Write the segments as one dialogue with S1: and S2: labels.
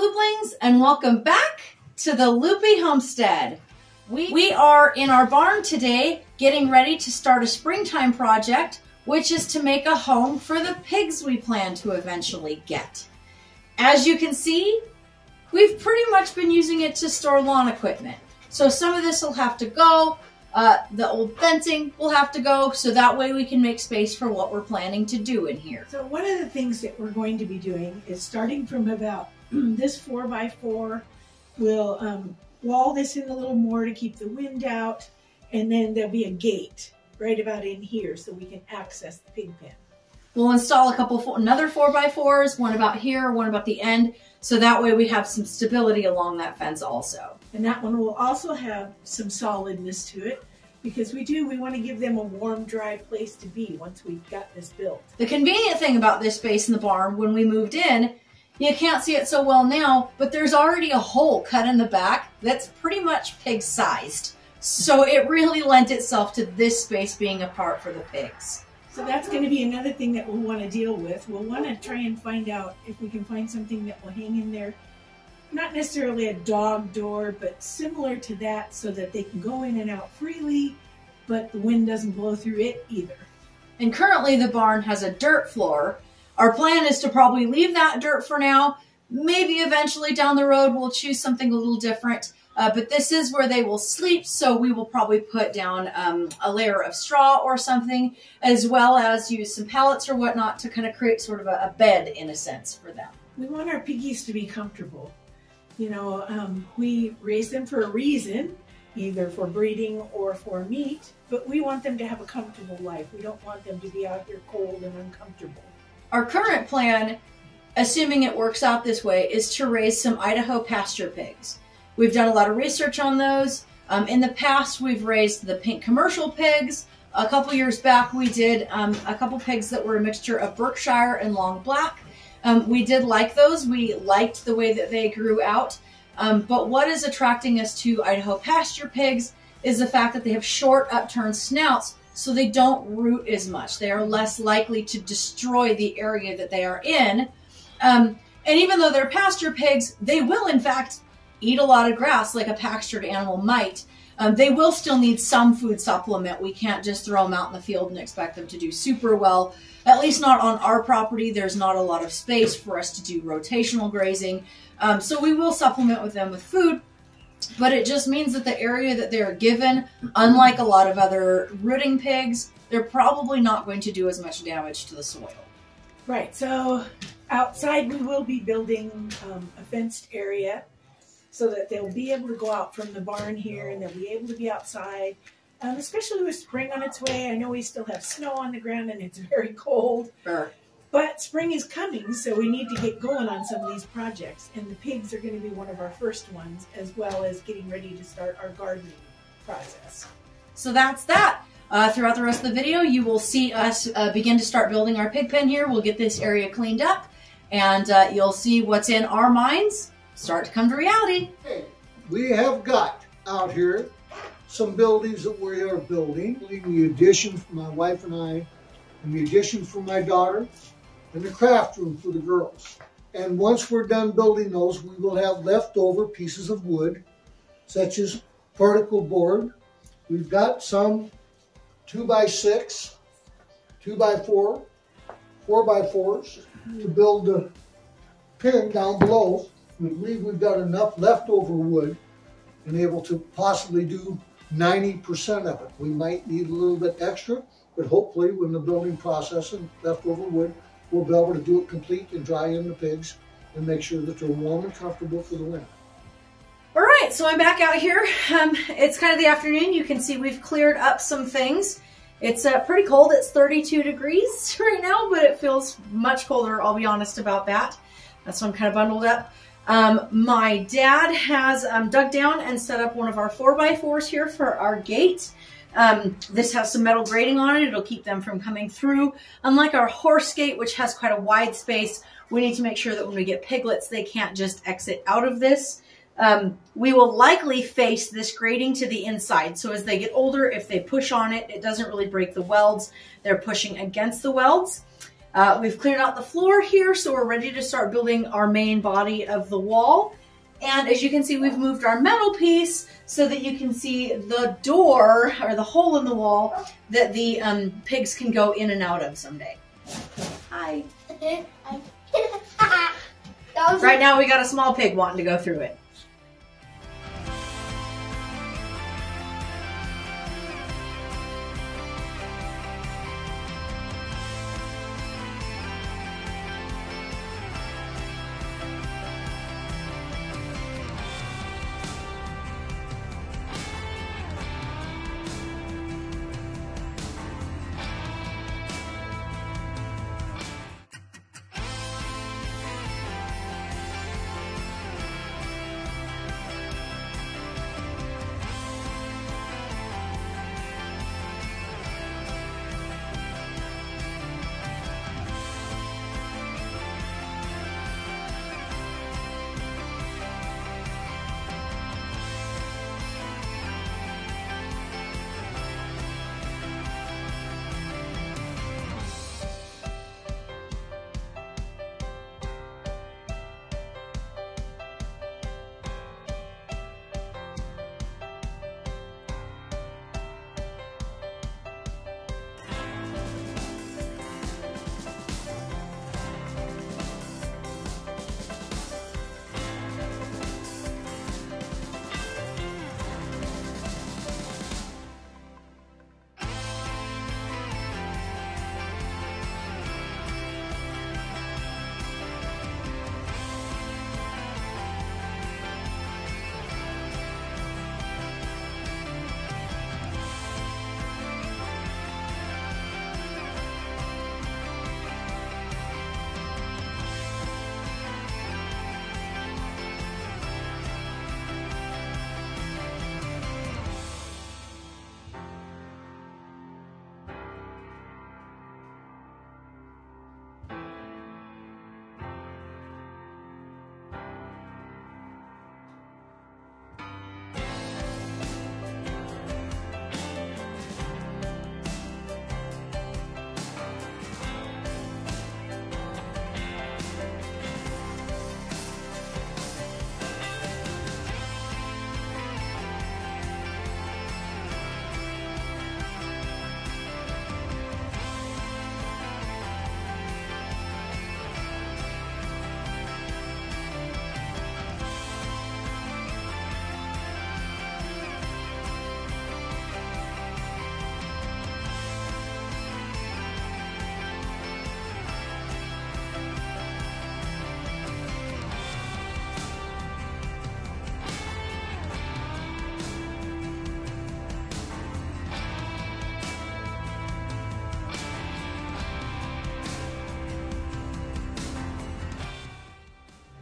S1: Looplings, and welcome back to the Loopy Homestead. We are in our barn today getting ready to start a springtime project, which is to make a home for the pigs we plan to eventually get. As you can see, we've pretty much been using it to store lawn equipment. So some of this will have to go. The old fencing will have to go, so that way we can make space for what we're planning to do in here.
S2: So one of the things that we're going to be doing is starting from about this 4x4, we'll wall this in a little more to keep the wind out, and then there'll be a gate right about in here so we can access the pig pen. We'll
S1: install another 4x4s, one about here, one about the end, so that way we have some stability along that fence also.
S2: And that one will also have some solidness to it, because we want to give them a warm, dry place to be once we've got this built.
S1: The convenient thing about this space in the barn, when we moved in, you can't see it so well now, but there's already a hole cut in the back that's pretty much pig-sized. So it really lent itself to this space being a part for the pigs.
S2: So that's going to be another thing that we'll want to deal with. We'll want to try and find out if we can find something that will hang in there. Not necessarily a dog door, but similar to that, so that they can go in and out freely, but the wind doesn't blow through it either.
S1: And currently the barn has a dirt floor. Our plan is to probably leave that dirt for now. Maybe eventually down the road we'll choose something a little different. But this is where they will sleep, so we will probably put down a layer of straw or something, as well as use some pallets or whatnot to kind of create sort of a bed, in a sense, for them.
S2: We want our piggies to be comfortable. You know, we raise them for a reason, either for breeding or for meat, but we want them to have a comfortable life. We don't want them to be out here cold and uncomfortable.
S1: Our current plan, assuming it works out this way, is to raise some Idaho Pasture Pigs. We've done a lot of research on those. In the past, we've raised the pink commercial pigs. A couple years back, we did a couple pigs that were a mixture of Berkshire and long black. We did like those. We liked the way that they grew out. But what is attracting us to Idaho Pasture Pigs is the fact that they have short upturned snouts, so they don't root as much. They are less likely to destroy the area that they are in. And even though they're pasture pigs, they will, in fact, eat a lot of grass like a pastured animal might. They will still need some food supplement. We can't just throw them out in the field and expect them to do super well, at least not on our property. There's not a lot of space for us to do rotational grazing. So we will supplement with them with food, but it just means that the area that they're given, unlike a lot of other rooting pigs, they're probably not going to do as much damage to the soil.
S2: Right, so outside we will be building a fenced area, so that they'll be able to go out from the barn here and they'll be able to be outside, especially with spring on its way. I know we still have snow on the ground and it's very cold,
S1: sure.
S2: But spring is coming, so we need to get going on some of these projects, and the pigs are going to be one of our first ones, as well as getting ready to start our gardening process.
S1: So that's that. Throughout the rest of the video, you will see us begin to start building our pig pen here. We'll get this area cleaned up, and you'll see what's in our minds start to come to reality.
S3: Hey, we have got out here some buildings that we are building. The addition for my wife and I, and the addition for my daughter, and the craft room for the girls. And once we're done building those, we will have leftover pieces of wood, such as particle board. We've got some 2x6, 2x4, 4x4s to build the pen down below. We believe we've got enough leftover wood and able to possibly do 90% of it. We might need a little bit extra, but hopefully when the building process and leftover wood, we'll be able to do it complete and dry in the pigs and make sure that they're warm and comfortable for the winter.
S1: All right, so I'm back out here. It's kind of the afternoon. You can see we've cleared up some things. It's pretty cold. It's 32 degrees right now, but it feels much colder. I'll be honest about that. That's why I'm kind of bundled up. My dad has dug down and set up one of our 4x4s here for our gate. This has some metal grating on it. It'll keep them from coming through. Unlike our horse gate, which has quite a wide space, we need to make sure that when we get piglets, they can't just exit out of this. We will likely face this grating to the inside. So as they get older, if they push on it, it doesn't really break the welds. They're pushing against the welds. We've cleared out the floor here, so we're ready to start building our main body of the wall. And as you can see, we've moved our metal piece so that you can see the door, or the hole in the wall, that the pigs can go in and out of someday. Hi. Right now we got a small pig wanting to go through it.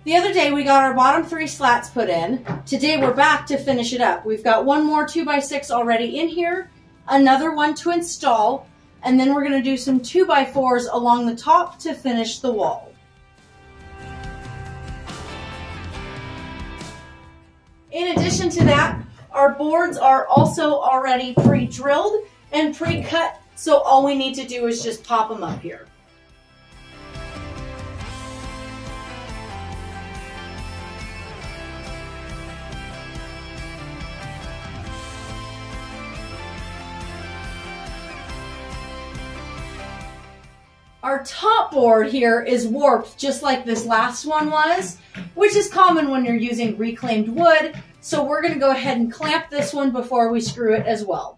S1: The other day we got our bottom 3 slats put in. Today we're back to finish it up. We've got one more 2x6 already in here, another one to install, and then we're going to do some 2x4s along the top to finish the wall. In addition to that, our boards are also already pre-drilled and pre-cut, so all we need to do is just pop them up here. Our top board here is warped just like this last one was, which is common when you're using reclaimed wood, so we're going to go ahead and clamp this one before we screw it as well.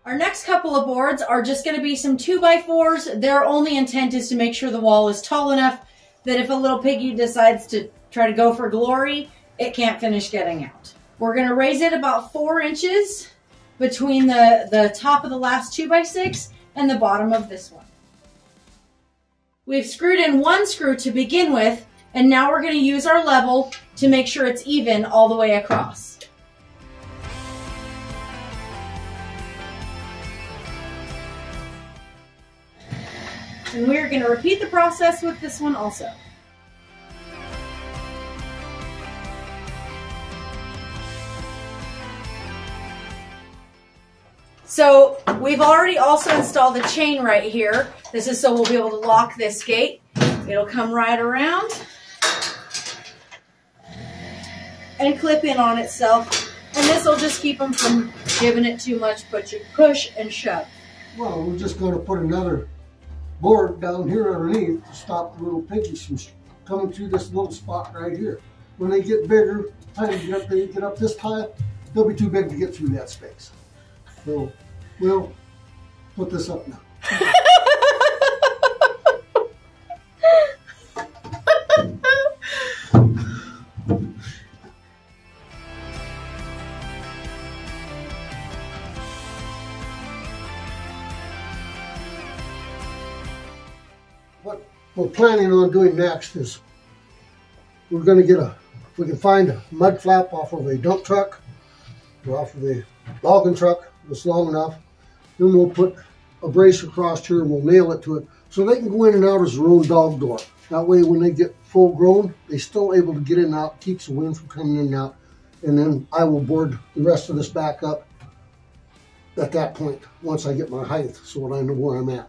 S1: Our next couple of boards are just going to be some 2x4s. Their only intent is to make sure the wall is tall enough that if a little piggy decides to try to go for glory, it can't finish getting out. We're going to raise it about 4 inches between the top of the last 2x6 and the bottom of this one. We've screwed in 1 screw to begin with, and now we're going to use our level to make sure it's even all the way across. And we're going to repeat the process with this one also. So we've already also installed a chain right here. This is so we'll be able to lock this gate. It'll come right around and clip in on itself. And this will just keep them from giving it too much push and shove.
S3: Well, we're just going to put another board down here underneath to stop the little piggies from coming through this little spot right here. When they get bigger, they get up this high, they'll be too big to get through that space. So we'll put this up now. What we're planning on doing next is we're going to get if we can find a mud flap off of a dump truck or off of a logging truck that's long enough, then we'll put a brace across here and we'll nail it to it so they can go in and out as their own dog door. That way when they get full grown, they're still able to get in and out, keeps the wind from coming in and out, and then I will board the rest of this back up at that point once I get my height so that I know where I'm at.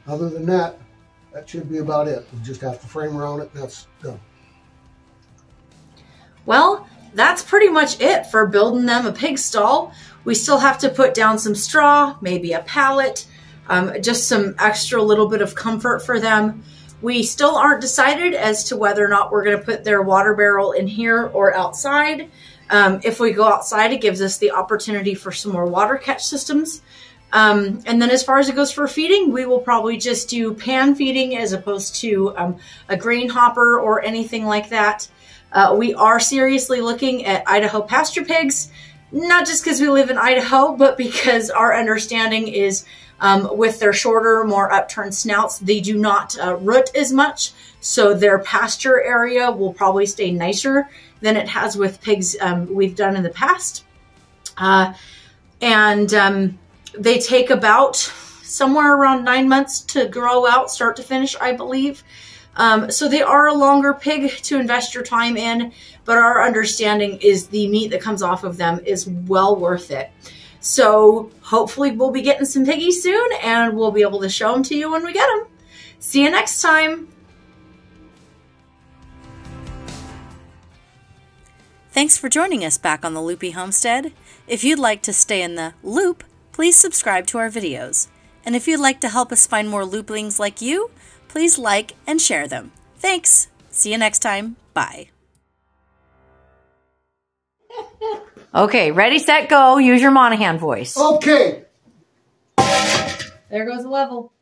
S3: Other than that, that should be about it. We just have to frame around it, and that's done.
S1: Well, that's pretty much it for building them a pig stall. We still have to put down some straw, maybe a pallet, just some extra little bit of comfort for them. We still aren't decided as to whether or not we're going to put their water barrel in here or outside. If we go outside, it gives us the opportunity for some more water catch systems. And then as far as it goes for feeding, we will probably just do pan feeding as opposed to a grain hopper or anything like that. We are seriously looking at Idaho Pasture Pigs, not just because we live in Idaho, but because our understanding is with their shorter, more upturned snouts, they do not root as much. So their pasture area will probably stay nicer than it has with pigs we've done in the past. They take about somewhere around 9 months to grow out, start to finish, I believe. So they are a longer pig to invest your time in, but our understanding is the meat that comes off of them is well worth it. So hopefully we'll be getting some piggies soon and we'll be able to show them to you when we get them. See you next time. Thanks for joining us back on the Loopy Homestead. If you'd like to stay in the loop, please subscribe to our videos. And if you'd like to help us find more looplings like you, please like and share them. Thanks. See you next time. Bye. Okay, ready, set, go. Use your Monahan voice.
S3: Okay.
S1: There goes the level.